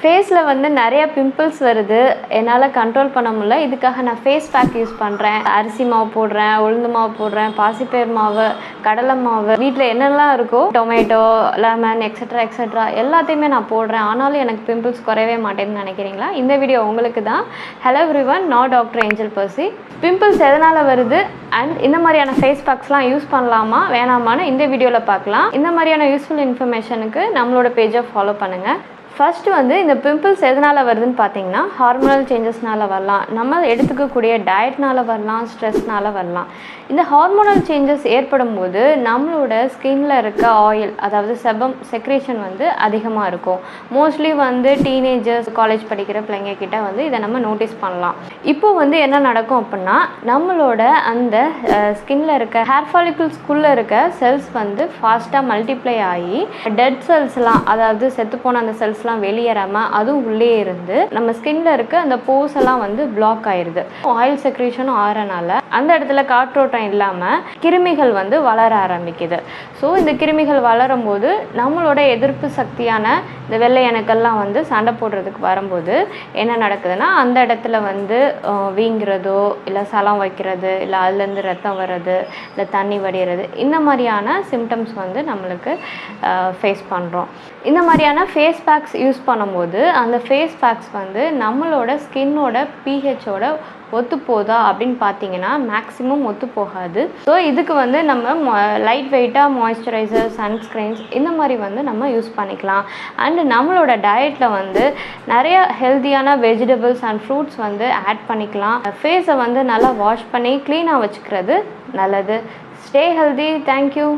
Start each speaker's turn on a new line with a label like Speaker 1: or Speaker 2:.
Speaker 1: ஃபேஸில் வந்து நிறைய பிம்பிள்ஸ் வருது, என்னால் கண்ட்ரோல் பண்ண முடியல. இதுக்காக நான் ஃபேஸ் பேக் யூஸ் பண்ணுறேன். அரிசி மாவு போடுறேன், உளுந்து மாவு போடுறேன், பாசிப்பயிர் மாவு, கடலை மாவு, வீட்டில் என்னெல்லாம் இருக்கோ டொமேட்டோ, லெமன் எக்ஸட்ரா எக்ஸட்ரா எல்லாத்தையுமே நான் போடுறேன். ஆனாலும் எனக்கு பிம்பிள்ஸ் குறையவே மாட்டேன்னு நினைக்கிறீங்களா? இந்த வீடியோ உங்களுக்கு தான். ஹலோ எவ்ரிவன், நான் டாக்டர் ஏஞ்சல் பர்சி. பிம்பிள்ஸ் எதனால் வருது அண்ட் இந்த மாதிரியான ஃபேஸ் பேக்ஸ்லாம் யூஸ் பண்ணலாமா வேணாமான்னு இந்த வீடியோவில் பார்க்கலாம். இந்த மாதிரியான யூஸ்ஃபுல் இன்ஃபர்மேஷனுக்கு நம்மளோட பேஜை ஃபாலோ பண்ணுங்கள். ஃபர்ஸ்ட் வந்து இந்த பிம்பிள்ஸ் எதனால் வருதுன்னு பார்த்தீங்கன்னா ஹார்மோனல் சேஞ்சஸ்னால வரலாம், நம்ம எடுத்துக்கக்கூடிய டயட்னால வரலாம், ஸ்ட்ரெஸ்னால வரலாம். இந்த ஹார்மோனல் சேஞ்சஸ் ஏற்படும் போது நம்மளோட ஸ்கின்ல இருக்க ஆயில், அதாவது செபம் செக்ரேஷன் வந்து அதிகமாக இருக்கும். மோஸ்ட்லி வந்து டீனேஜர்ஸ், காலேஜ் படிக்கிற பிள்ளைங்க கிட்ட வந்து இதை நம்ம நோட்டீஸ் பண்ணலாம். இப்போ வந்து என்ன நடக்கும் அப்படின்னா நம்மளோட அந்த ஸ்கின்ல இருக்க ஹேர் ஃபாலிக்கிள்ஸ்குள்ளே இருக்க செல்ஸ் வந்து ஃபாஸ்ட்டாக மல்டிப்ளை ஆகி டெட் செல்ஸ்லாம், அதாவது செத்துப்போன அந்த செல்ஸ் வெளியேறாமல் அதுவும் உள்ளே இருந்து நம்ம ஸ்கின்ல இருக்க அந்த போர்ஸ் எல்லாம் வந்து பிளாக் ஆயிருது. ஆயில் செக்ரேஷனும் ஆறனால அந்த இடத்துல காற்றோட்டம் இல்லாமல் கிருமிகள் வந்து வளர ஆரம்பிக்குது. ஸோ இந்த கிருமிகள் வளரும் போது நம்மளோட எதிர்ப்பு சக்தியான இந்த வெள்ளை அணுக்கள்லாம் வந்து சண்டை போடுறதுக்கு வரும்போது என்ன நடக்குதுன்னா அந்த இடத்துல வந்து வீங்கிறதோ இல்லை சலம் வைக்கிறது, இல்லை அதுலேருந்து ரத்தம் வர்றது, இல்லை தண்ணி வடிகிறது, இந்த மாதிரியான சிம்டம்ஸ் வந்து நம்மளுக்கு ஃபேஸ் பண்ணுறோம். இந்த மாதிரியான ஃபேஸ் பேக்ஸ் யூஸ் பண்ணும்போது அந்த ஃபேஸ் பேக்ஸ் வந்து நம்மளோட ஸ்கின்னோட பிஹெச்சோட ஒத்து போதா அப்படின்னு பார்த்தீங்கன்னா மேக்ஸிமம் ஒத்து போகாது. ஸோ இதுக்கு வந்து நம்ம லைட் வெயிட்டாக மாய்ஸ்சரைசர், சன்ஸ்க்ரீன்ஸ் இந்த மாதிரி வந்து நம்ம யூஸ் பண்ணிக்கலாம். அண்டு நம்மளோட டயட்டில் வந்து நிறைய ஹெல்த்தியான வெஜிடபிள்ஸ் அண்ட் ஃப்ரூட்ஸ் வந்து ஆட் பண்ணிக்கலாம். ஃபேஸை வந்து நல்லா வாஷ் பண்ணி க்ளீனாக வச்சுக்கிறது நல்லது. Stay healthy. தேங்க்யூ.